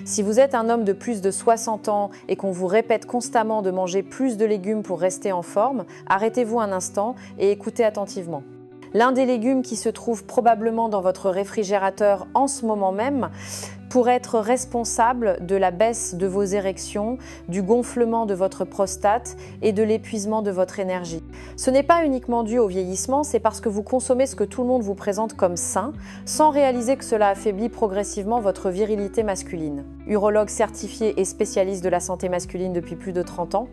Si vous êtes un homme de plus de 60 ans et qu'on vous répète constamment de manger plus de légumes pour rester en forme, arrêtez-vous un instant et écoutez attentivement. L'un des légumes qui se trouve probablement dans votre réfrigérateur en ce moment même pourrait être responsable de la baisse de vos érections, du gonflement de votre prostate et de l'épuisement de votre énergie. Ce n'est pas uniquement dû au vieillissement, c'est parce que vous consommez ce que tout le monde vous présente comme sain, sans réaliser que cela affaiblit progressivement votre virilité masculine. Urologue certifié et spécialiste de la santé masculine depuis plus de 30 ans,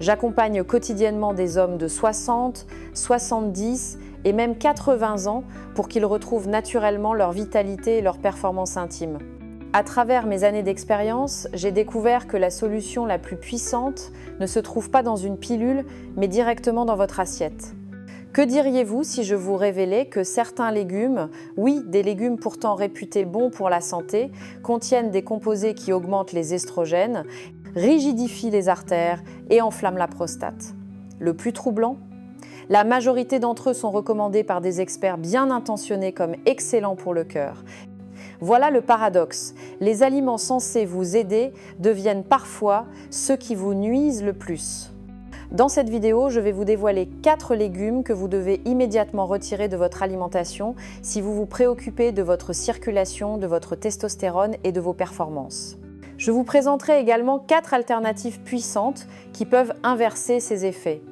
j'accompagne quotidiennement des hommes de 60, 70 et même 80 ans pour qu'ils retrouvent naturellement leur vitalité et leur performance intime. À travers mes années d'expérience, j'ai découvert que la solution la plus puissante ne se trouve pas dans une pilule, mais directement dans votre assiette. Que diriez-vous si je vous révélais que certains légumes, oui, des légumes pourtant réputés bons pour la santé, contiennent des composés qui augmentent les estrogènes, rigidifient les artères et enflamment la prostate? Le plus troublant ? La majorité d'entre eux sont recommandés par des experts bien intentionnés comme excellents pour le cœur. Voilà le paradoxe. Les aliments censés vous aider deviennent parfois ceux qui vous nuisent le plus. Dans cette vidéo, je vais vous dévoiler 4 légumes que vous devez immédiatement retirer de votre alimentation si vous vous préoccupez de votre circulation, de votre testostérone et de vos performances. Je vous présenterai également 4 alternatives puissantes qui peuvent inverser ces effets.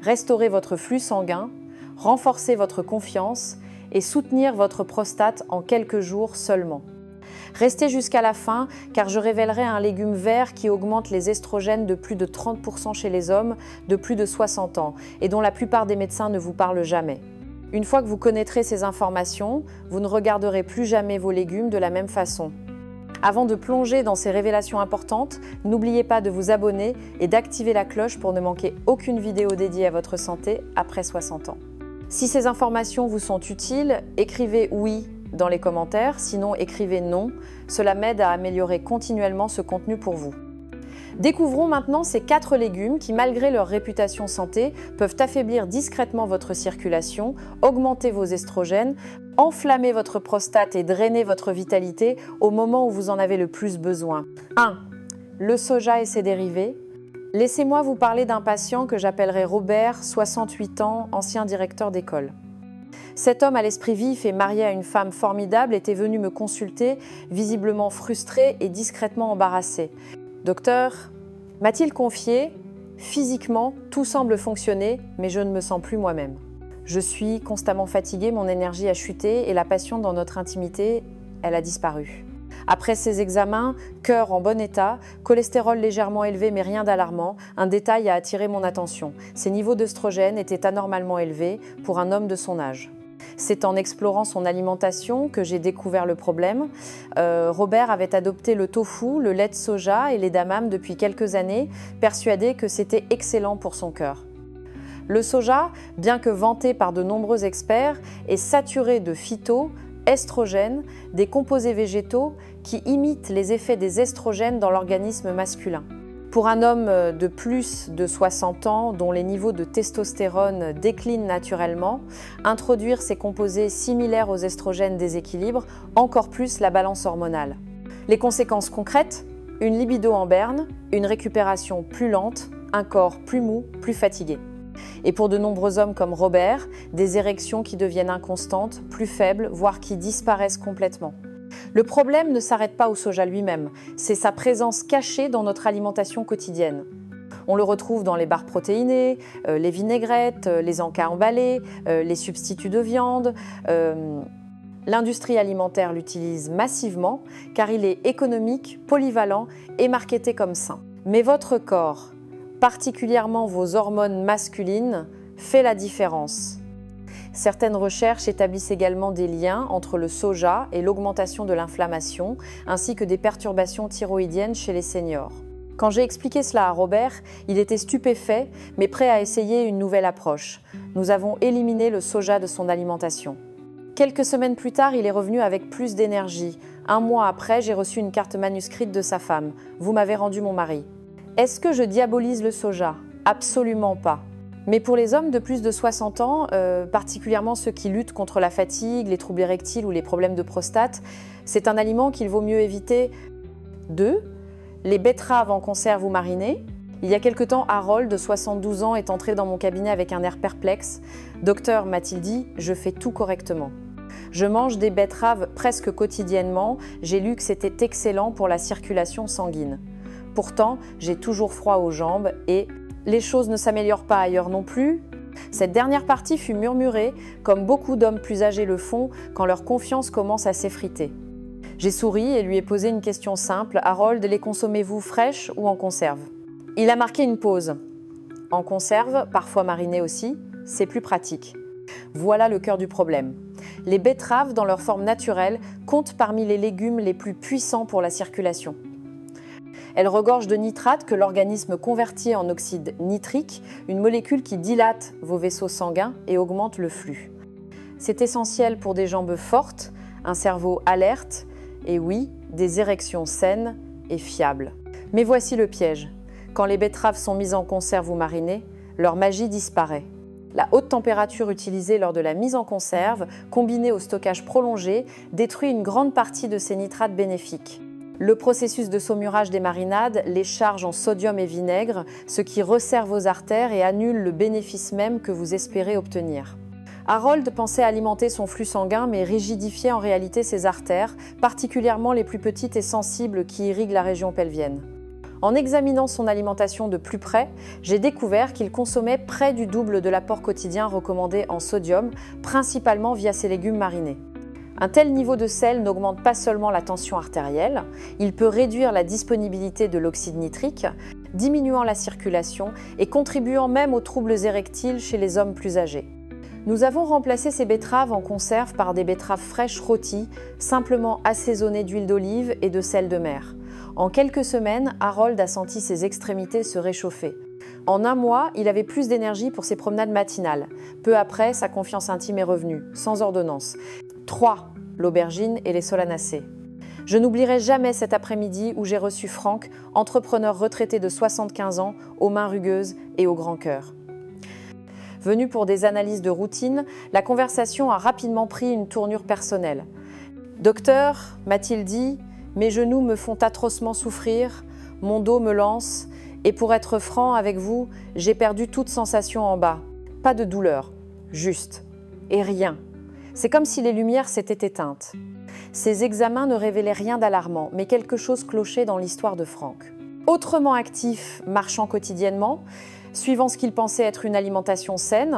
Restaurer votre flux sanguin, renforcer votre confiance et soutenir votre prostate en quelques jours seulement. Restez jusqu'à la fin car je révélerai un légume vert qui augmente les estrogènes de plus de 30% chez les hommes de plus de 60 ans et dont la plupart des médecins ne vous parlent jamais. Une fois que vous connaîtrez ces informations, vous ne regarderez plus jamais vos légumes de la même façon. Avant de plonger dans ces révélations importantes, n'oubliez pas de vous abonner et d'activer la cloche pour ne manquer aucune vidéo dédiée à votre santé après 60 ans. Si ces informations vous sont utiles, écrivez « oui » dans les commentaires, sinon écrivez « non ». Cela m'aide à améliorer continuellement ce contenu pour vous. Découvrons maintenant ces 4 légumes qui, malgré leur réputation santé, peuvent affaiblir discrètement votre circulation, augmenter vos estrogènes, enflammer votre prostate et drainer votre vitalité au moment où vous en avez le plus besoin. 1. Le soja et ses dérivés. Laissez-moi vous parler d'un patient que j'appellerai Robert, 68 ans, ancien directeur d'école. Cet homme à l'esprit vif et marié à une femme formidable était venu me consulter, visiblement frustré et discrètement embarrassé. « Docteur, m'a-t-il confié, physiquement, tout semble fonctionner, mais je ne me sens plus moi-même. Je suis constamment fatigué, mon énergie a chuté et la passion dans notre intimité, elle a disparu. Après ces examens, cœur en bon état, cholestérol légèrement élevé mais rien d'alarmant, un détail a attiré mon attention. Ses niveaux d'œstrogènes étaient anormalement élevés pour un homme de son âge. C'est en explorant son alimentation que j'ai découvert le problème. Robert avait adopté le tofu, le lait de soja et l'edamame depuis quelques années, persuadé que c'était excellent pour son cœur. Le soja, bien que vanté par de nombreux experts, est saturé de estrogènes, des composés végétaux qui imitent les effets des estrogènes dans l'organisme masculin. Pour un homme de plus de 60 ans dont les niveaux de testostérone déclinent naturellement, introduire ces composés similaires aux estrogènes déséquilibre encore plus la balance hormonale. Les conséquences concrètes ? Une libido en berne, une récupération plus lente, un corps plus mou, plus fatigué. Et pour de nombreux hommes comme Robert, des érections qui deviennent inconstantes, plus faibles, voire qui disparaissent complètement. Le problème ne s'arrête pas au soja lui-même, c'est sa présence cachée dans notre alimentation quotidienne. On le retrouve dans les barres protéinées, les vinaigrettes, les encas emballés, les substituts de viande. L'industrie alimentaire l'utilise massivement car il est économique, polyvalent et marketé comme sain. Mais votre corps, particulièrement vos hormones masculines, fait la différence. Certaines recherches établissent également des liens entre le soja et l'augmentation de l'inflammation, ainsi que des perturbations thyroïdiennes chez les seniors. Quand j'ai expliqué cela à Robert, il était stupéfait, mais prêt à essayer une nouvelle approche. Nous avons éliminé le soja de son alimentation. Quelques semaines plus tard, il est revenu avec plus d'énergie. Un mois après, j'ai reçu une carte manuscrite de sa femme. « Vous m'avez rendu mon mari ». Est-ce que je diabolise le soja ? Absolument pas. Mais pour les hommes de plus de 60 ans, particulièrement ceux qui luttent contre la fatigue, les troubles érectiles ou les problèmes de prostate, c'est un aliment qu'il vaut mieux éviter 2. Les betteraves en conserve ou marinées. Il y a quelque temps, Harold, de 72 ans, est entré dans mon cabinet avec un air perplexe. « Docteur, m'a-t-il dit, je fais tout correctement. Je mange des betteraves presque quotidiennement, j'ai lu que c'était excellent pour la circulation sanguine. Pourtant, j'ai toujours froid aux jambes et les choses ne s'améliorent pas ailleurs non plus. » Cette dernière partie fut murmurée, comme beaucoup d'hommes plus âgés le font quand leur confiance commence à s'effriter. J'ai souri et lui ai posé une question simple. « Harold, les consommez-vous fraîches ou en conserve ?» Il a marqué une pause. « En conserve, parfois marinées aussi, c'est plus pratique. » Voilà le cœur du problème. Les betteraves, dans leur forme naturelle, comptent parmi les légumes les plus puissants pour la circulation. Elles regorgent de nitrate que l'organisme convertit en oxyde nitrique, une molécule qui dilate vos vaisseaux sanguins et augmente le flux. C'est essentiel pour des jambes fortes, un cerveau alerte et oui, des érections saines et fiables. Mais voici le piège. Quand les betteraves sont mises en conserve ou marinées, leur magie disparaît. La haute température utilisée lors de la mise en conserve, combinée au stockage prolongé, détruit une grande partie de ces nitrates bénéfiques. Le processus de saumurage des marinades les charge en sodium et vinaigre, ce qui resserre vos artères et annule le bénéfice même que vous espérez obtenir. Harold pensait alimenter son flux sanguin mais rigidifiait en réalité ses artères, particulièrement les plus petites et sensibles qui irriguent la région pelvienne. En examinant son alimentation de plus près, j'ai découvert qu'il consommait près du double de l'apport quotidien recommandé en sodium, principalement via ses légumes marinés. Un tel niveau de sel n'augmente pas seulement la tension artérielle, il peut réduire la disponibilité de l'oxyde nitrique, diminuant la circulation et contribuant même aux troubles érectiles chez les hommes plus âgés. Nous avons remplacé ces betteraves en conserve par des betteraves fraîches rôties, simplement assaisonnées d'huile d'olive et de sel de mer. En quelques semaines, Harold a senti ses extrémités se réchauffer. En un mois, il avait plus d'énergie pour ses promenades matinales. Peu après, sa confiance intime est revenue, sans ordonnance. 3. L'aubergine et les solanacées. Je n'oublierai jamais cet après-midi où j'ai reçu Franck, entrepreneur retraité de 75 ans, aux mains rugueuses et au grand cœur. Venu pour des analyses de routine, la conversation a rapidement pris une tournure personnelle. « Docteur, m'a-t-il dit, mes genoux me font atrocement souffrir, mon dos me lance, et pour être franc avec vous, j'ai perdu toute sensation en bas. Pas de douleur, juste. Et rien. C'est comme si les lumières s'étaient éteintes. » Ces examens ne révélaient rien d'alarmant, mais quelque chose clochait dans l'histoire de Franck. Autrement actif, marchant quotidiennement, suivant ce qu'il pensait être une alimentation saine,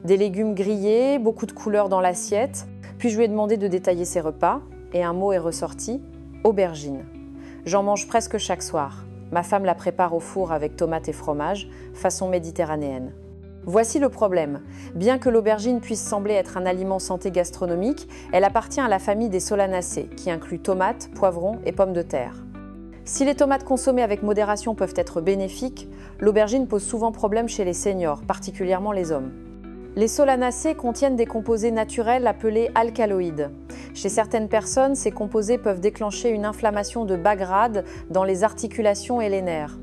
des légumes grillés, beaucoup de couleurs dans l'assiette, puis je lui ai demandé de détailler ses repas, et un mot est ressorti, aubergine. J'en mange presque chaque soir. Ma femme la prépare au four avec tomates et fromage, façon méditerranéenne. Voici le problème. Bien que l'aubergine puisse sembler être un aliment santé gastronomique, elle appartient à la famille des solanacées, qui inclut tomates, poivrons et pommes de terre. Si les tomates consommées avec modération peuvent être bénéfiques, l'aubergine pose souvent problème chez les seniors, particulièrement les hommes. Les solanacées contiennent des composés naturels appelés alcaloïdes. Chez certaines personnes, ces composés peuvent déclencher une inflammation de bas grade dans les articulations et les nerfs.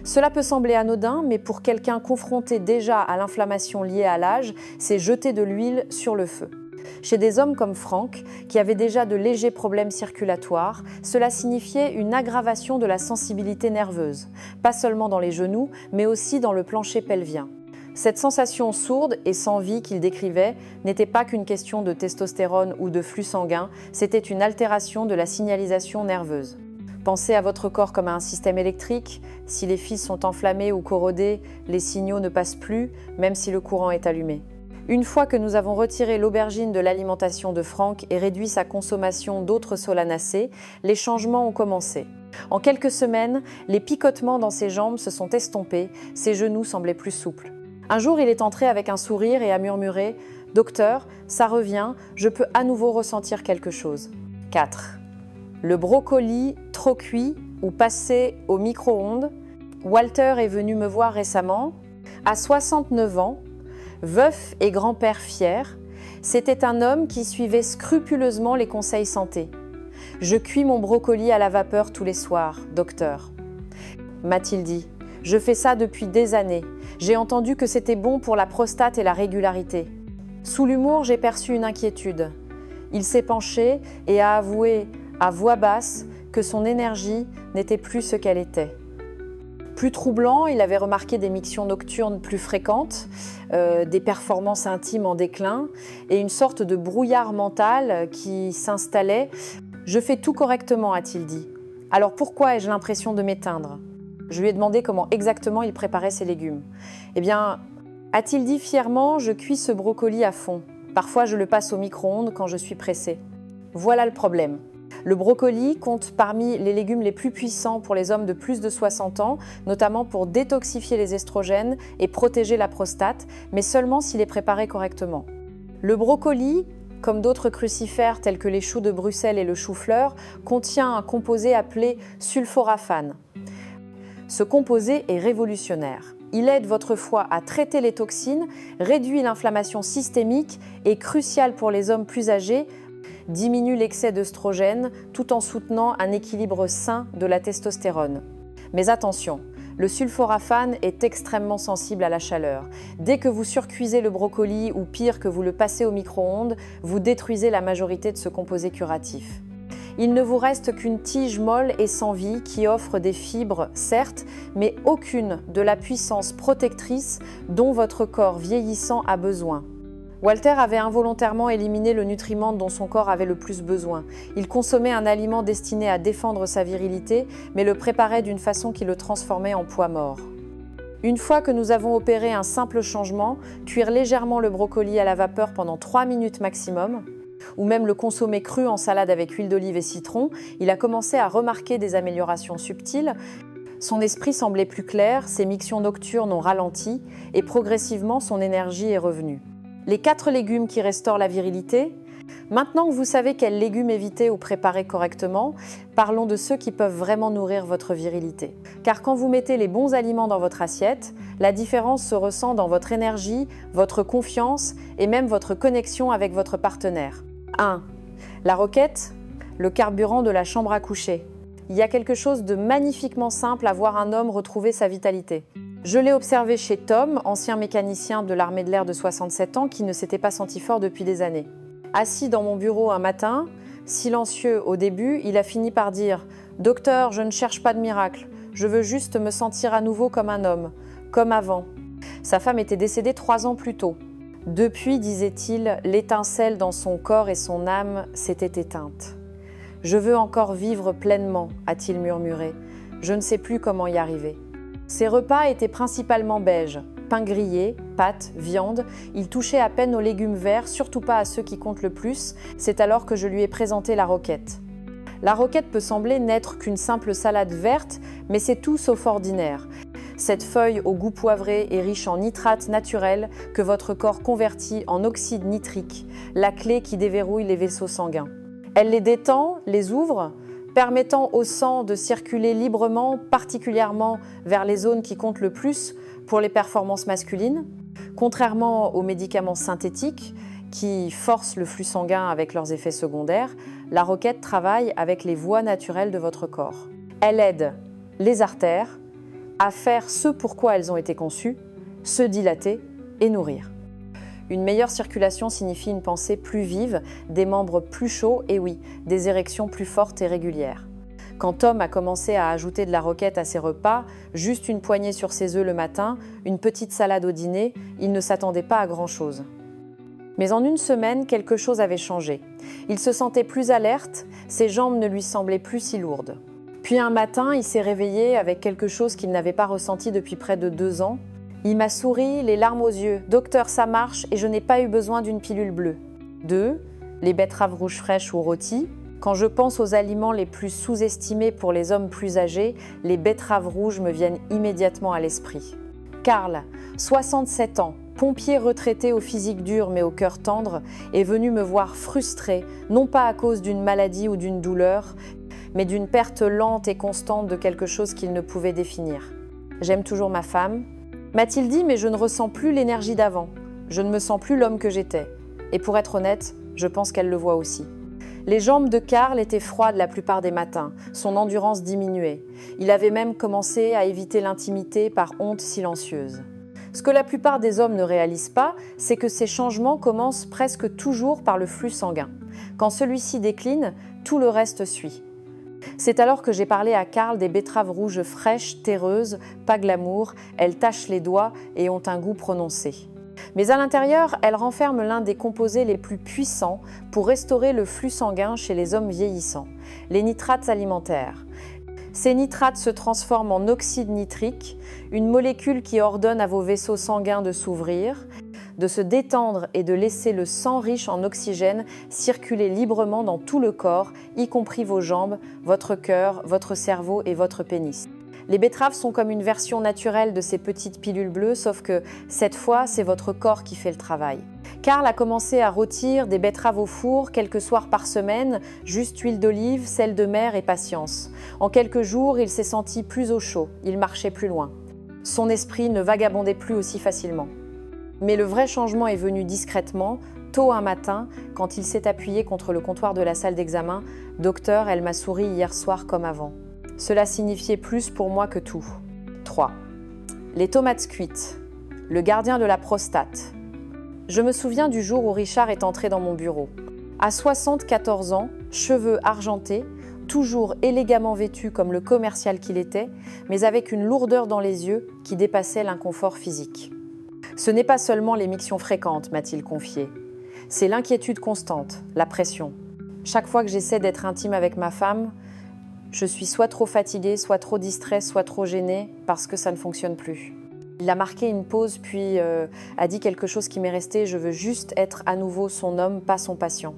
Cela peut sembler anodin, mais pour quelqu'un confronté déjà à l'inflammation liée à l'âge, c'est jeter de l'huile sur le feu. Chez des hommes comme Franck, qui avaient déjà de légers problèmes circulatoires, cela signifiait une aggravation de la sensibilité nerveuse, pas seulement dans les genoux, mais aussi dans le plancher pelvien. Cette sensation sourde et sans vie qu'il décrivait n'était pas qu'une question de testostérone ou de flux sanguin, c'était une altération de la signalisation nerveuse. Pensez à votre corps comme à un système électrique. Si les fils sont enflammés ou corrodés, les signaux ne passent plus, même si le courant est allumé. Une fois que nous avons retiré l'aubergine de l'alimentation de Franck et réduit sa consommation d'autres solanacées, les changements ont commencé. En quelques semaines, les picotements dans ses jambes se sont estompés, ses genoux semblaient plus souples. Un jour, il est entré avec un sourire et a murmuré « Docteur, ça revient, je peux à nouveau ressentir quelque chose. » 4. Le brocoli trop cuit ou passé au micro-ondes. Walter est venu me voir récemment. À 69 ans, veuf et grand-père fier, c'était un homme qui suivait scrupuleusement les conseils santé. « Je cuis mon brocoli à la vapeur tous les soirs, docteur. » M'a-t-il dit. « Je fais ça depuis des années. J'ai entendu que c'était bon pour la prostate et la régularité. » Sous l'humour, j'ai perçu une inquiétude. Il s'est penché et a avoué à voix basse que son énergie n'était plus ce qu'elle était. Plus troublant, il avait remarqué des mictions nocturnes plus fréquentes, des performances intimes en déclin et une sorte de brouillard mental qui s'installait. « Je fais tout correctement », a-t-il dit. « Alors pourquoi ai-je l'impression de m'éteindre ?» Je lui ai demandé comment exactement il préparait ses légumes. « Eh bien, a-t-il dit fièrement, je cuis ce brocoli à fond. Parfois, je le passe au micro-ondes quand je suis pressée. » Voilà le problème. Le brocoli compte parmi les légumes les plus puissants pour les hommes de plus de 60 ans, notamment pour détoxifier les estrogènes et protéger la prostate, mais seulement s'il est préparé correctement. Le brocoli, comme d'autres crucifères tels que les choux de Bruxelles et le chou-fleur, contient un composé appelé sulforaphane. Ce composé est révolutionnaire. Il aide votre foie à traiter les toxines, réduit l'inflammation systémique et est crucial pour les hommes plus âgés, diminue l'excès d'œstrogènes tout en soutenant un équilibre sain de la testostérone. Mais attention, le sulforaphane est extrêmement sensible à la chaleur. Dès que vous surcuisez le brocoli ou pire que vous le passez au micro-ondes, vous détruisez la majorité de ce composé curatif. Il ne vous reste qu'une tige molle et sans vie qui offre des fibres, certes, mais aucune de la puissance protectrice dont votre corps vieillissant a besoin. Walter avait involontairement éliminé le nutriment dont son corps avait le plus besoin. Il consommait un aliment destiné à défendre sa virilité, mais le préparait d'une façon qui le transformait en poids mort. Une fois que nous avons opéré un simple changement, cuire légèrement le brocoli à la vapeur pendant 3 minutes maximum, ou même le consommer cru en salade avec huile d'olive et citron, il a commencé à remarquer des améliorations subtiles. Son esprit semblait plus clair, ses mictions nocturnes ont ralenti et progressivement son énergie est revenue. Les 4 légumes qui restaurent la virilité. Maintenant que vous savez quels légumes éviter ou préparer correctement, parlons de ceux qui peuvent vraiment nourrir votre virilité. Car quand vous mettez les bons aliments dans votre assiette, la différence se ressent dans votre énergie, votre confiance et même votre connexion avec votre partenaire. 1. La roquette, le carburant de la chambre à coucher. Il y a quelque chose de magnifiquement simple à voir un homme retrouver sa vitalité. Je l'ai observé chez Tom, ancien mécanicien de l'armée de l'air de 67 ans qui ne s'était pas senti fort depuis des années. Assis dans mon bureau un matin, silencieux au début, il a fini par dire « Docteur, je ne cherche pas de miracle, je veux juste me sentir à nouveau comme un homme, comme avant. » Sa femme était décédée 3 ans plus tôt. Depuis, disait-il, l'étincelle dans son corps et son âme s'était éteinte. « Je veux encore vivre pleinement, a-t-il murmuré. Je ne sais plus comment y arriver. » Ses repas étaient principalement beiges, pain grillé, pâtes, viande. Il touchait à peine aux légumes verts, surtout pas à ceux qui comptent le plus. C'est alors que je lui ai présenté la roquette. La roquette peut sembler n'être qu'une simple salade verte, mais c'est tout sauf ordinaire. Cette feuille au goût poivré est riche en nitrates naturels que votre corps convertit en oxyde nitrique, la clé qui déverrouille les vaisseaux sanguins. Elle les détend, les ouvre, permettant au sang de circuler librement, particulièrement vers les zones qui comptent le plus pour les performances masculines, contrairement aux médicaments synthétiques qui forcent le flux sanguin avec leurs effets secondaires. La roquette travaille avec les voies naturelles de votre corps. Elle aide les artères à faire ce pourquoi elles ont été conçues, se dilater et nourrir. Une meilleure circulation signifie une pensée plus vive, des membres plus chauds et oui, des érections plus fortes et régulières. Quand Tom a commencé à ajouter de la roquette à ses repas, juste une poignée sur ses œufs le matin, une petite salade au dîner, il ne s'attendait pas à grand-chose. Mais en une semaine, quelque chose avait changé. Il se sentait plus alerte, ses jambes ne lui semblaient plus si lourdes. Puis un matin, il s'est réveillé avec quelque chose qu'il n'avait pas ressenti depuis près de 2 ans. Il m'a souri, les larmes aux yeux. « Docteur, ça marche et je n'ai pas eu besoin d'une pilule bleue. » 2. Les betteraves rouges fraîches ou rôties. Quand je pense aux aliments les plus sous-estimés pour les hommes plus âgés, les betteraves rouges me viennent immédiatement à l'esprit. Karl, 67 ans, pompier retraité au physique dur mais au cœur tendre, est venu me voir frustré, non pas à cause d'une maladie ou d'une douleur, mais d'une perte lente et constante de quelque chose qu'il ne pouvait définir. J'aime toujours ma femme, m'a-t-il dit, mais je ne ressens plus l'énergie d'avant. Je ne me sens plus l'homme que j'étais. Et pour être honnête, je pense qu'elle le voit aussi. Les jambes de Karl étaient froides la plupart des matins. Son endurance diminuait. Il avait même commencé à éviter l'intimité par honte silencieuse. Ce que la plupart des hommes ne réalisent pas, c'est que ces changements commencent presque toujours par le flux sanguin. Quand celui-ci décline, tout le reste suit. C'est alors que j'ai parlé à Karl des betteraves rouges fraîches, terreuses, pas glamour, elles tachent les doigts et ont un goût prononcé. Mais à l'intérieur, elles renferment l'un des composés les plus puissants pour restaurer le flux sanguin chez les hommes vieillissants, les nitrates alimentaires. Ces nitrates se transforment en oxyde nitrique, une molécule qui ordonne à vos vaisseaux sanguins de s'ouvrir, de se détendre et de laisser le sang riche en oxygène circuler librement dans tout le corps, y compris vos jambes, votre cœur, votre cerveau et votre pénis. Les betteraves sont comme une version naturelle de ces petites pilules bleues, sauf que cette fois, c'est votre corps qui fait le travail. Karl a commencé à rôtir des betteraves au four quelques soirs par semaine, juste huile d'olive, sel de mer et patience. En quelques jours, il s'est senti plus au chaud, il marchait plus loin. Son esprit ne vagabondait plus aussi facilement. Mais le vrai changement est venu discrètement, tôt un matin, quand il s'est appuyé contre le comptoir de la salle d'examen. « Docteur, elle m'a souri hier soir comme avant. » Cela signifiait plus pour moi que tout. 3. Les tomates cuites. Le gardien de la prostate. Je me souviens du jour où Richard est entré dans mon bureau. À 74 ans, cheveux argentés, toujours élégamment vêtu comme le commercial qu'il était, mais avec une lourdeur dans les yeux qui dépassait l'inconfort physique. Ce n'est pas seulement les mictions fréquentes, m'a-t-il confié. C'est l'inquiétude constante, la pression. Chaque fois que j'essaie d'être intime avec ma femme, je suis soit trop fatiguée, soit trop distrait, soit trop gênée parce que ça ne fonctionne plus. Il a marqué une pause puis a dit quelque chose qui m'est resté. Je veux juste être à nouveau son homme, pas son patient.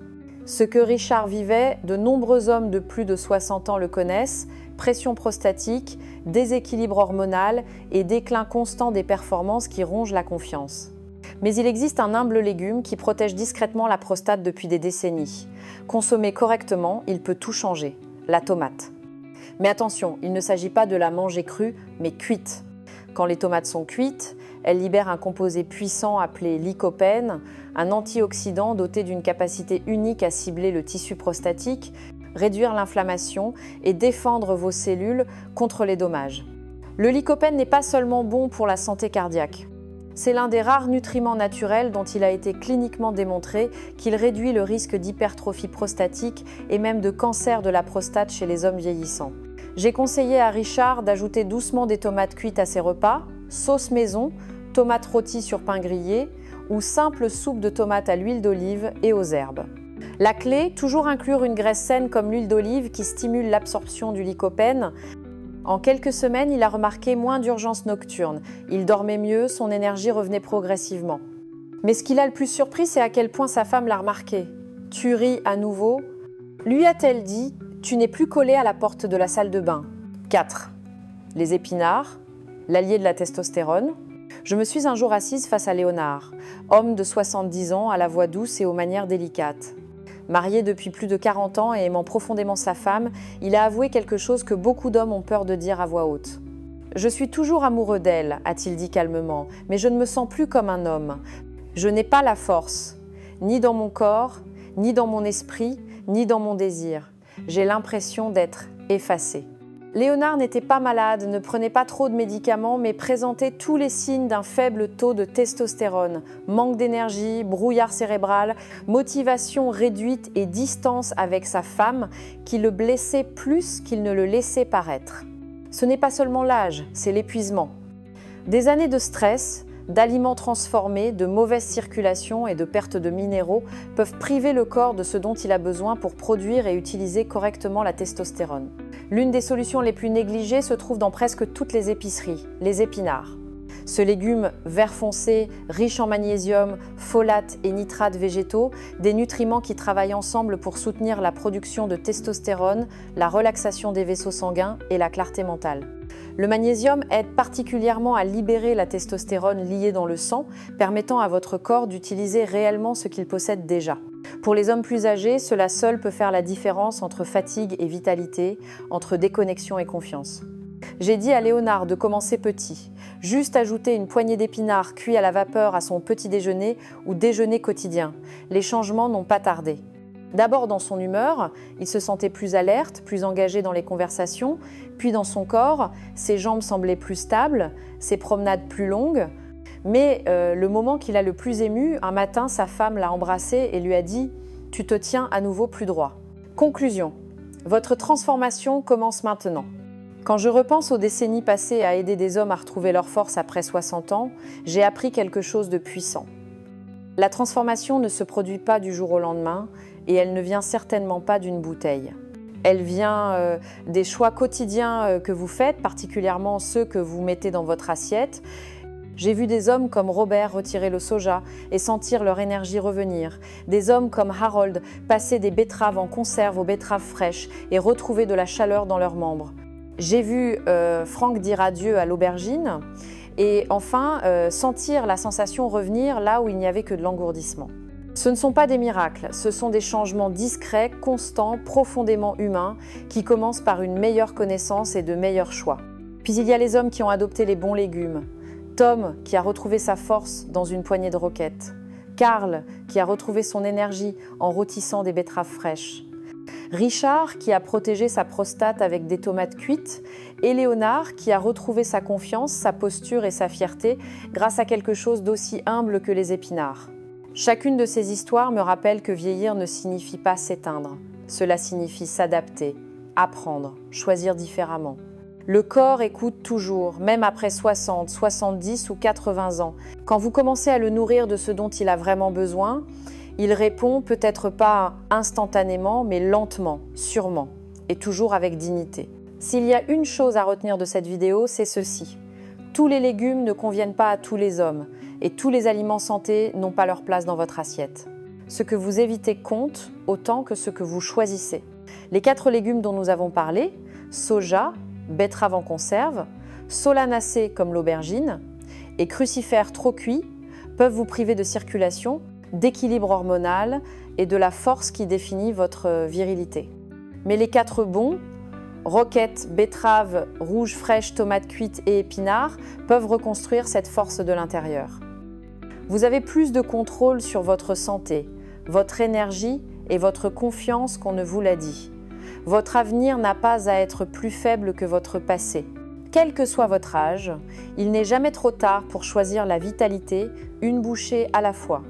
Ce que Richard vivait, de nombreux hommes de plus de 60 ans le connaissent, pression prostatique, déséquilibre hormonal et déclin constant des performances qui rongent la confiance. Mais il existe un humble légume qui protège discrètement la prostate depuis des décennies. Consommé correctement, il peut tout changer, la tomate. Mais attention, il ne s'agit pas de la manger crue, mais cuite. Quand les tomates sont cuites, elles libèrent un composé puissant appelé lycopène, un antioxydant doté d'une capacité unique à cibler le tissu prostatique, réduire l'inflammation et défendre vos cellules contre les dommages. Le lycopène n'est pas seulement bon pour la santé cardiaque. C'est l'un des rares nutriments naturels dont il a été cliniquement démontré qu'il réduit le risque d'hypertrophie prostatique et même de cancer de la prostate chez les hommes vieillissants. J'ai conseillé à Richard d'ajouter doucement des tomates cuites à ses repas, sauce maison, tomates rôties sur pain grillé ou simple soupe de tomates à l'huile d'olive et aux herbes. La clé, toujours inclure une graisse saine comme l'huile d'olive qui stimule l'absorption du lycopène. En quelques semaines, il a remarqué moins d'urgences nocturnes. Il dormait mieux, son énergie revenait progressivement. Mais ce qui l'a le plus surpris, c'est à quel point sa femme l'a remarqué. « Tu ris à nouveau ?» Lui a-t-elle dit « Tu n'es plus collé à la porte de la salle de bain ?» 4. Les épinards, l'allié de la testostérone. Je me suis un jour assise face à Léonard, homme de 70 ans à la voix douce et aux manières délicates. Marié depuis plus de 40 ans et aimant profondément sa femme, il a avoué quelque chose que beaucoup d'hommes ont peur de dire à voix haute. « Je suis toujours amoureux d'elle, a-t-il dit calmement, mais je ne me sens plus comme un homme. Je n'ai pas la force, ni dans mon corps, ni dans mon esprit, ni dans mon désir. J'ai l'impression d'être effacée. » Léonard n'était pas malade, ne prenait pas trop de médicaments, mais présentait tous les signes d'un faible taux de testostérone, manque d'énergie, brouillard cérébral, motivation réduite et distance avec sa femme qui le blessait plus qu'il ne le laissait paraître. Ce n'est pas seulement l'âge, c'est l'épuisement. Des années de stress, d'aliments transformés, de mauvaise circulation et de perte de minéraux peuvent priver le corps de ce dont il a besoin pour produire et utiliser correctement la testostérone. L'une des solutions les plus négligées se trouve dans presque toutes les épiceries, les épinards. Ce légume vert foncé, riche en magnésium, folate et nitrates végétaux, des nutriments qui travaillent ensemble pour soutenir la production de testostérone, la relaxation des vaisseaux sanguins et la clarté mentale. Le magnésium aide particulièrement à libérer la testostérone liée dans le sang, permettant à votre corps d'utiliser réellement ce qu'il possède déjà. Pour les hommes plus âgés, cela seul peut faire la différence entre fatigue et vitalité, entre déconnexion et confiance. J'ai dit à Léonard de commencer petit, juste ajouter une poignée d'épinards cuits à la vapeur à son petit déjeuner ou déjeuner quotidien. Les changements n'ont pas tardé. D'abord dans son humeur, il se sentait plus alerte, plus engagé dans les conversations, puis dans son corps, ses jambes semblaient plus stables, ses promenades plus longues. Mais le moment qui l'a le plus ému, un matin, sa femme l'a embrassé et lui a dit « Tu te tiens à nouveau plus droit ». Conclusion. Votre transformation commence maintenant. Quand je repense aux décennies passées à aider des hommes à retrouver leur force après 60 ans, j'ai appris quelque chose de puissant. La transformation ne se produit pas du jour au lendemain et elle ne vient certainement pas d'une bouteille. Elle vient des choix quotidiens que vous faites, particulièrement ceux que vous mettez dans votre assiette. J'ai vu des hommes comme Robert retirer le soja et sentir leur énergie revenir. Des hommes comme Harold passer des betteraves en conserve aux betteraves fraîches et retrouver de la chaleur dans leurs membres. J'ai vu Franck dire adieu à l'aubergine et enfin sentir la sensation revenir là où il n'y avait que de l'engourdissement. Ce ne sont pas des miracles, ce sont des changements discrets, constants, profondément humains qui commencent par une meilleure connaissance et de meilleurs choix. Puis il y a les hommes qui ont adopté les bons légumes. Tom qui a retrouvé sa force dans une poignée de roquettes. Karl qui a retrouvé son énergie en rôtissant des betteraves fraîches. Richard qui a protégé sa prostate avec des tomates cuites. Et Léonard qui a retrouvé sa confiance, sa posture et sa fierté grâce à quelque chose d'aussi humble que les épinards. Chacune de ces histoires me rappelle que vieillir ne signifie pas s'éteindre. Cela signifie s'adapter, apprendre, choisir différemment. Le corps écoute toujours, même après 60, 70 ou 80 ans. Quand vous commencez à le nourrir de ce dont il a vraiment besoin, il répond peut-être pas instantanément, mais lentement, sûrement, et toujours avec dignité. S'il y a une chose à retenir de cette vidéo, c'est ceci. Tous les légumes ne conviennent pas à tous les hommes, et tous les aliments santé n'ont pas leur place dans votre assiette. Ce que vous évitez compte autant que ce que vous choisissez. Les 4 légumes dont nous avons parlé, soja, betterave en conserve, solanacées comme l'aubergine et crucifères trop cuits peuvent vous priver de circulation, d'équilibre hormonal et de la force qui définit votre virilité. Mais les 4 bons, roquettes, betteraves, rouges fraîches, tomates cuites et épinards, peuvent reconstruire cette force de l'intérieur. Vous avez plus de contrôle sur votre santé, votre énergie et votre confiance qu'on ne vous l'a dit. Votre avenir n'a pas à être plus faible que votre passé. Quel que soit votre âge, il n'est jamais trop tard pour choisir la vitalité, une bouchée à la fois.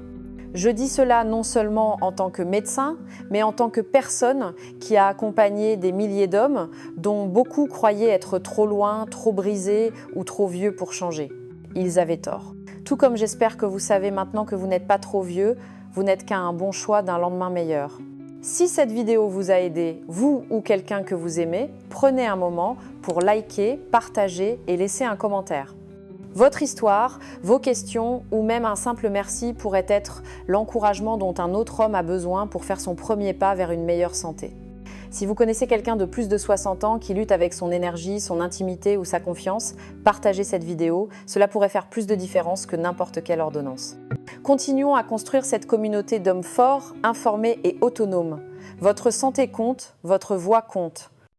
Je dis cela non seulement en tant que médecin, mais en tant que personne qui a accompagné des milliers d'hommes dont beaucoup croyaient être trop loin, trop brisés ou trop vieux pour changer. Ils avaient tort. Tout comme j'espère que vous savez maintenant que vous n'êtes pas trop vieux, vous n'êtes qu'à un bon choix d'un lendemain meilleur. Si cette vidéo vous a aidé, vous ou quelqu'un que vous aimez, prenez un moment pour liker, partager et laisser un commentaire. Votre histoire, vos questions ou même un simple merci pourrait être l'encouragement dont un autre homme a besoin pour faire son premier pas vers une meilleure santé. Si vous connaissez quelqu'un de plus de 60 ans qui lutte avec son énergie, son intimité ou sa confiance, partagez cette vidéo, cela pourrait faire plus de différence que n'importe quelle ordonnance. Continuons à construire cette communauté d'hommes forts, informés et autonomes. Votre santé compte, votre voix compte.